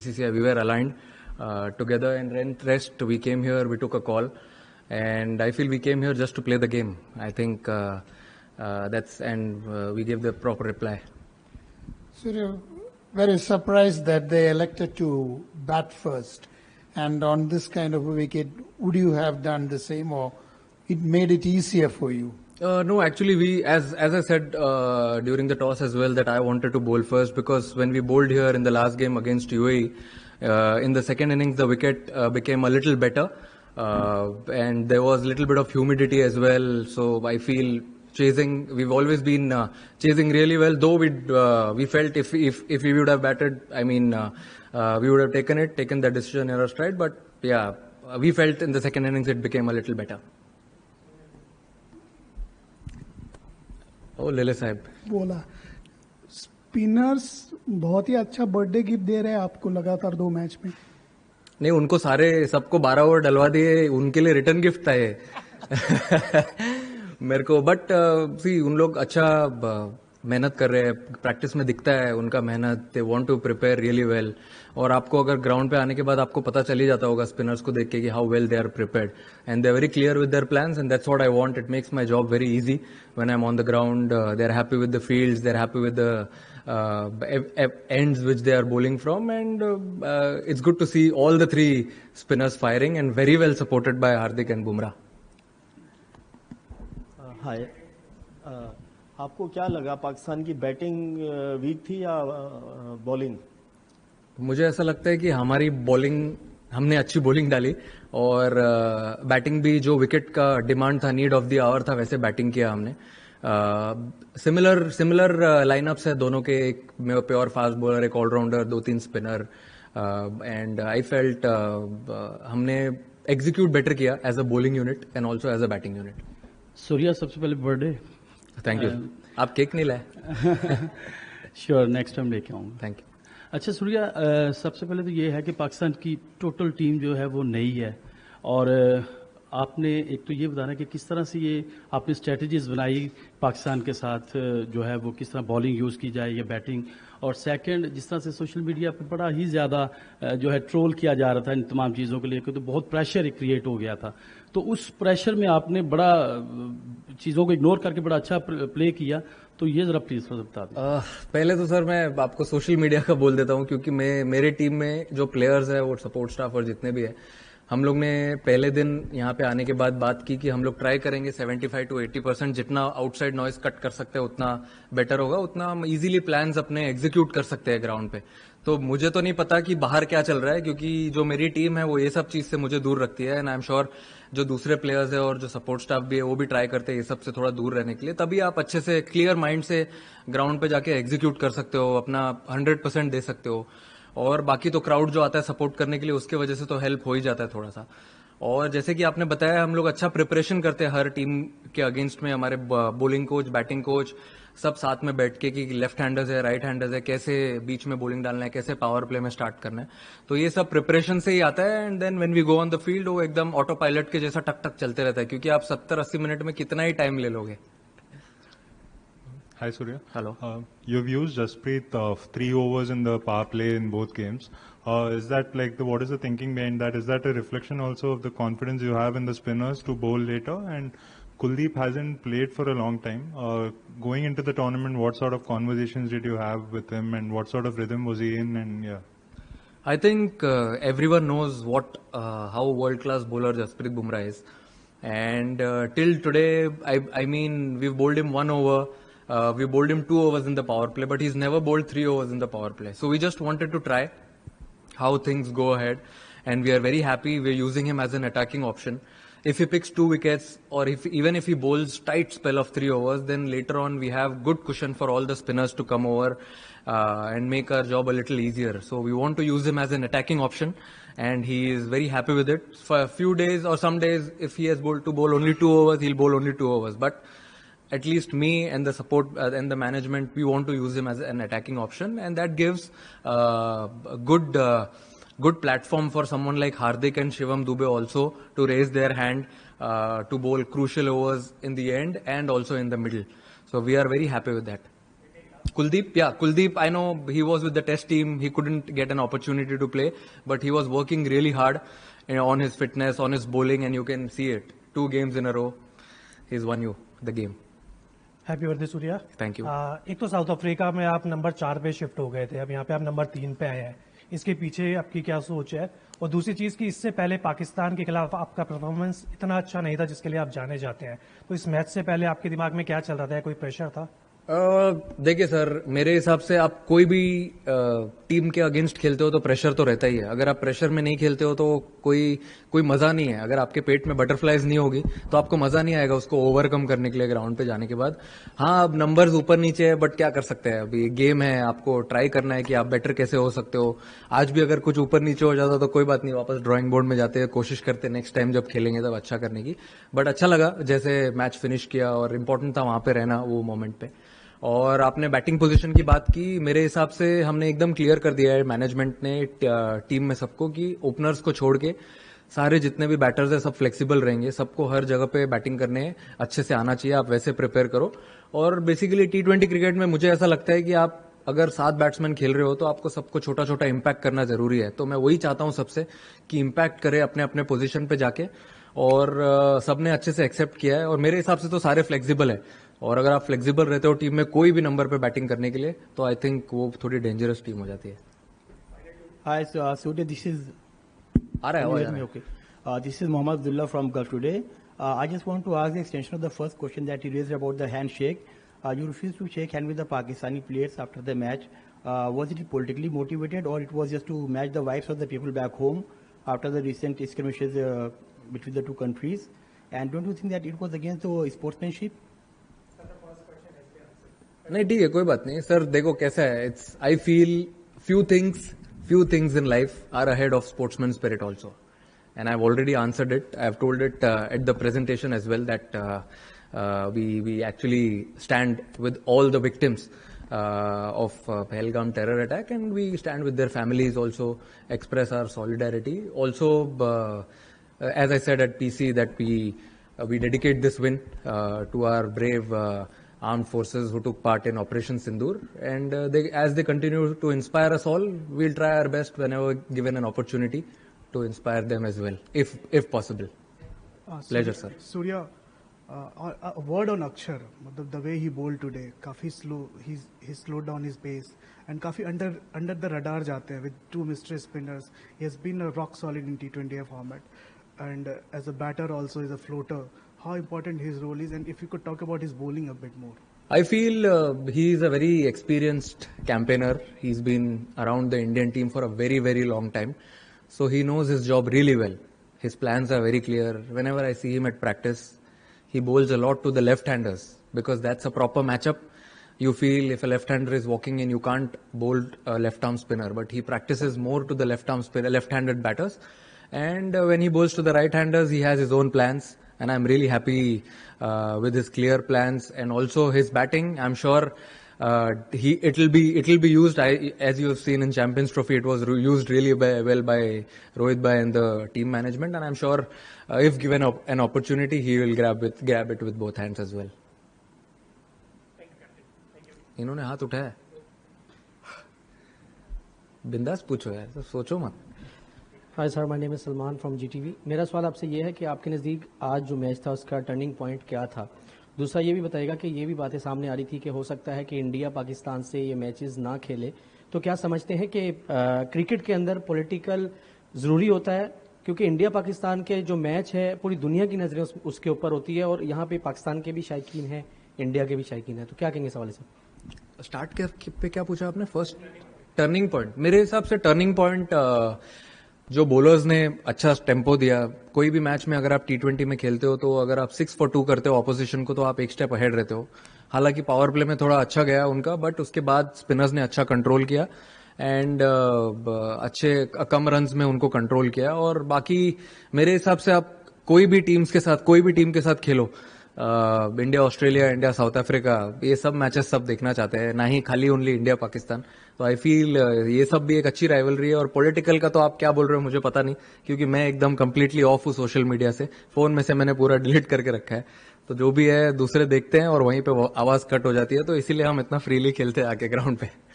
BCCI, we were aligned together, and rest we came here, we took a call, and I feel we came here just to play the game. I think we gave the proper reply. So you're very surprised that they elected to bat first, and on this kind of a wicket, would you have done the same, or it made it easier for you? No, actually, we, as I said during the toss as well, that I wanted to bowl first, because when we bowled here in the last game against UAE, in the second innings, the wicket became a little better, and there was a little bit of humidity as well. So I feel we've always been chasing really well. Though we felt if we would have batted, we would have taken that decision in our stride. But yeah, we felt in the second innings it became a little better. ओ लेले साहब बोला spinners बहुत ही अच्छा birthday gift दे रहे हैं आपको लगातार 2 match में. नहीं, उनको सबको 12 ओवर डलवा दिए, उनके लिए रिटर्न गिफ्ट था ये मेरे को. बट सी, उन लोग अच्छा मेहनत कर रहे हैं, प्रैक्टिस में दिखता है उनका मेहनत. They want to prepare really well. और आपको अगर ग्राउंड पे आने के बाद आपको पता चल ही जाता होगा स्पिनर्स को देख के कि how well they are prepared, and they are very clear with their plans, and that's what I want. It makes my job very easy when I am on the ground. They are happy with the fields, they are happy with the ends which they are bowling from, and it's good to see all the 3 spinners firing and very well supported by Hardik and Bumrah. हाय, आपको क्या लगा, पाकिस्तान की batting week थी या bowling? मुझे ऐसा लगता है कि हमारी बॉलिंग, हमने अच्छी बॉलिंग डाली, और बैटिंग भी जो विकेट का डिमांड था, नीड ऑफ द आवर था, वैसे बैटिंग किया हमने. सिमिलर लाइनअप्स है दोनों के, एक प्योर फास्ट बॉलर, एक all rounder, 2-3 spinner, and I felt हमने एग्जीक्यूट बेटर किया as a bowling unit and also as a batting unit. Surya, सबसे पहले बर्थडे. Thank you. आप केक नहीं लाए? श्योर, नेक्स्ट टाइम लेके आऊँगा. Thank you. अच्छा सूर्या, सबसे पहले तो ये है कि पाकिस्तान की टोटल टीम जो है वो नई है, और आपने एक तो ये बताना कि किस तरह से ये आपने स्ट्रेटजीज बनाई पाकिस्तान के साथ, जो है वो किस तरह बॉलिंग यूज़ की जाए या बैटिंग, और सेकंड जिस तरह से सोशल मीडिया पे बड़ा ही ज़्यादा जो है ट्रोल किया जा रहा था इन तमाम चीज़ों को लेकर, तो बहुत प्रेशर क्रिएट हो गया था. तो उस प्रेशर में आपने बड़ा चीज़ों को इग्नोर करके बड़ा अच्छा प्ले किया, तो ये जरा प्लीज बता दें. पहले तो सर मैं आपको सोशल मीडिया का बोल देता हूँ, क्योंकि मेरे टीम में जो प्लेयर्स है वो सपोर्ट स्टाफ और जितने भी है, हम लोग ने पहले दिन यहाँ पे आने के बाद बात की कि हम लोग ट्राई करेंगे 75 to 80% जितना आउटसाइड नॉइज कट कर सकते हैं उतना बेटर होगा, उतना हम इजीली प्लान्स अपने एग्जीक्यूट कर सकते हैं ग्राउंड पे. तो मुझे तो नहीं पता कि बाहर क्या चल रहा है, क्योंकि जो मेरी टीम है वो ये सब चीज से मुझे दूर रखती है, एंड आई एम श्योर जो दूसरे प्लेयर्स है और जो सपोर्ट स्टाफ भी है वो भी ट्राई करते हैं ये सब से थोड़ा दूर रहने के लिए. तभी आप अच्छे से क्लियर माइंड से ग्राउंड पे जाके एग्जीक्यूट कर सकते हो, अपना 100% दे सकते हो. और बाकी तो क्राउड जो आता है सपोर्ट करने के लिए, उसके वजह से तो हेल्प हो ही जाता है थोड़ा सा. और जैसे कि आपने बताया, हम लोग अच्छा प्रिपरेशन करते हैं हर टीम के अगेंस्ट में. हमारे बॉलिंग कोच, बैटिंग कोच सब साथ में बैठ के कि लेफ्ट हैंडर्स है, राइट हैंडर्स है, कैसे बीच में बॉलिंग डालना है, कैसे पावर प्ले में स्टार्ट करना है. तो ये सब प्रिपरेशन से ही आता है, and then when we go on the field वो एकदम ऑटो पायलट के जैसा टक टक चलते रहता है, क्योंकि आप 70-80 मिनट में कितना ही टाइम ले लोगे. Hi Surya. Hello. You've used Jasprit 3 overs in the power play in both games. Is that what is the thinking behind that? Is that a reflection also of the confidence you have in the spinners to bowl later? And Kuldeep hasn't played for a long time. Going into the tournament, what sort of conversations did you have with him, and what sort of rhythm was he in? And yeah, I think everyone knows how world-class bowler Jasprit Bumrah is, and till today, I mean, we've bowled him 1 over. We bowled him 2 overs in the power play, but he's never bowled 3 overs in the power play. So we just wanted to try how things go ahead, and we are very happy we're using him as an attacking option. If he picks 2 wickets, or even if he bowls tight spell of 3 overs, then later on we have good cushion for all the spinners to come over and make our job a little easier. So we want to use him as an attacking option, and he is very happy with it. For a few days or some days, if he has bowled to bowl only 2 overs, he'll bowl only 2 overs. But at least me and the support and the management, we want to use him as an attacking option, and that gives a good platform for someone like Hardik and Shivam Dube also to raise their hand to bowl crucial overs in the end and also in the middle. So we are very happy with that. Kuldeep, I know he was with the test team. He couldn't get an opportunity to play, but he was working really hard on his fitness, on his bowling, and you can see it. 2 games in a row, he's won you the game. Happy birthday Surya. Thank you. एक तो south Africa में आप number 4 पे shift हो गए थे, अब यहाँ पे आप नंबर 3 पे आए हैं, इसके पीछे आपकी क्या सोच है? और दूसरी चीज कि इससे पहले पाकिस्तान के खिलाफ आपका परफॉर्मेंस इतना अच्छा नहीं था जिसके लिए आप जाने जाते हैं, तो इस मैच से पहले आपके दिमाग में क्या चल रहा था? कोई प्रेशर था? देखिए सर, मेरे हिसाब से आप कोई भी टीम के अगेंस्ट खेलते हो तो प्रेशर तो रहता ही है। अगर आप प्रेशर में नहीं खेलते हो तो कोई मजा नहीं है। अगर आपके पेट में बटरफ्लाइज नहीं होगी तो आपको मजा नहीं आएगा उसको ओवरकम करने के लिए ग्राउंड पे जाने के बाद। हाँ, अब नंबर्स ऊपर नीचे है, बट क्या कर सकते हैं, अभी गेम है, आपको ट्राई करना है कि आप बेटर कैसे हो सकते हो। आज भी अगर कुछ ऊपर नीचे हो जाता तो कोई बात नहीं, वापस ड्राइंग बोर्ड में जाते, कोशिश करते नेक्स्ट टाइम जब खेलेंगे तब अच्छा करने की। बट अच्छा लगा जैसे मैच फिनिश किया, और इम्पोर्टेंट था वहां पे रहना वो मोमेंट पे। और आपने बैटिंग पोजीशन की बात की, मेरे हिसाब से हमने एकदम क्लियर कर दिया है मैनेजमेंट ने टीम में सबको कि ओपनर्स को छोड़ के सारे जितने भी बैटर्स हैं सब फ्लेक्सिबल रहेंगे, सबको हर जगह पे बैटिंग करने अच्छे से आना चाहिए, आप वैसे प्रिपेयर करो। और बेसिकली T20 क्रिकेट में मुझे ऐसा लगता है कि आप अगर 7 बैट्समैन खेल रहे हो तो आपको सबको छोटा छोटा इम्पैक्ट करना जरूरी है। तो मैं वही चाहता हूं सबसे कि इम्पैक्ट करे अपने अपने पोजीशन पे जाके, और सबने अच्छे से एक्सेप्ट किया है। और मेरे हिसाब से तो सारे फ्लेक्सिबल है, और अगर आप फ्लेक्सिबल रहते हो टीम में कोई भी नंबर पे बैटिंग करने के लिए तो आई थिंक वो थोड़ी डेंजरस टीम हो जाती है। Hi, Surya, this is आ रहा है आवाज आ रहा है। okay. This is Mohammad Abdullah from Gulf Today. I just want to ask the extension of the first question that you raised about the handshake. You refused to shake hand with the Pakistani players after the match. Was it politically motivated, or it was just to match the vibes of the people back home after the recent skirmishes between the two countries? And don't you think that it was against the sportsmanship? नहीं, ठीक है, कोई बात नहीं sir. देखो कैसा है, it's I feel few things in life are ahead of sportsman spirit also, and I've already answered it. I've told it at the presentation as well that we actually stand with all the victims of Pahalgam terror attack, and we stand with their families, also express our solidarity. Also, as I said at PC, that we dedicate this win to our brave armed forces who took part in Operation Sindoor, and as they continue to inspire us all, we'll try our best whenever given an opportunity to inspire them as well, if possible. Pleasure, sir. Surya, a word on Akshar, the way he bowled today, काफी slow, he slowed down his pace, and काफी under the radar जाते हैं with 2 mystery spinners. He has been a rock solid in T20 format, and as a batter also is a floater. How important his role is, and if you could talk about his bowling a bit more. I feel he is a very experienced campaigner. He's been around the Indian team for a very, very long time. So he knows his job really well. His plans are very clear. Whenever I see him at practice, he bowls a lot to the left-handers because that's a proper matchup. You feel if a left-hander is walking in, you can't bowl a left-arm spinner, but he practices more to the left-arm spinner, left-handed batters. And when he bowls to the right-handers, he has his own plans. And I'm really happy with his clear plans and also his batting. I'm sure it'll be used. As you have seen in Champions Trophy, it was used really well by Rohit Bhai and the team management. And I'm sure if given an opportunity, he will grab it with both hands as well. इन्होंने हाथ उठाया, बिंदास पूछो यार, तो सोचो मत। Hi sir, my name is Salman from GTV। मेरा सवाल आपसे ये है कि आपके नज़दीक आज जो मैच था उसका टर्निंग पॉइंट क्या था? दूसरा ये भी बताइएगा कि ये भी बातें सामने आ रही थी कि हो सकता है कि इंडिया पाकिस्तान से ये मैचेस ना खेले, तो क्या समझते हैं कि क्रिकेट के अंदर पॉलिटिकल ज़रूरी होता है? क्योंकि इंडिया पाकिस्तान के जो मैच है पूरी दुनिया की नज़रें उसके ऊपर होती है, और यहाँ पे पाकिस्तान के भी शायकीन हैं, इंडिया के भी शायकीन हैं, तो क्या कहेंगे सवाल से? स्टार्ट पे क्या पूछा आपने? First turning point. मेरे हिसाब से टर्निंग पॉइंट जो बॉलर्स ने अच्छा टेम्पो दिया। कोई भी मैच में अगर आप T20 में खेलते हो तो अगर आप 6 for 2 करते हो ऑपोजिशन को तो आप एक स्टेप अहेड रहते हो। हालांकि पावर प्ले में थोड़ा अच्छा गया उनका, बट उसके बाद स्पिनर्स ने अच्छा कंट्रोल किया एंड अच्छे कम रन्स में उनको कंट्रोल किया। और बाकी मेरे हिसाब से आप कोई भी टीम के साथ खेलो, India Australia, India south Africa, ये सब मैचेस सब देखना चाहते हैं, ना ही खाली ओनली इंडिया पाकिस्तान। तो आई फील ये सब भी एक अच्छी राइवलरी है। और पॉलिटिकल का तो आप क्या बोल रहे हो मुझे पता नहीं, क्योंकि मैं एकदम कंप्लीटली ऑफ हूँ सोशल मीडिया से। फोन में से मैंने पूरा डिलीट करके रखा है, तो जो भी है दूसरे देखते हैं और वहीं पे वो आवाज कट हो जाती है, तो इसीलिए हम इतना फ्रीली खेलते हैं आके ग्राउंड पे।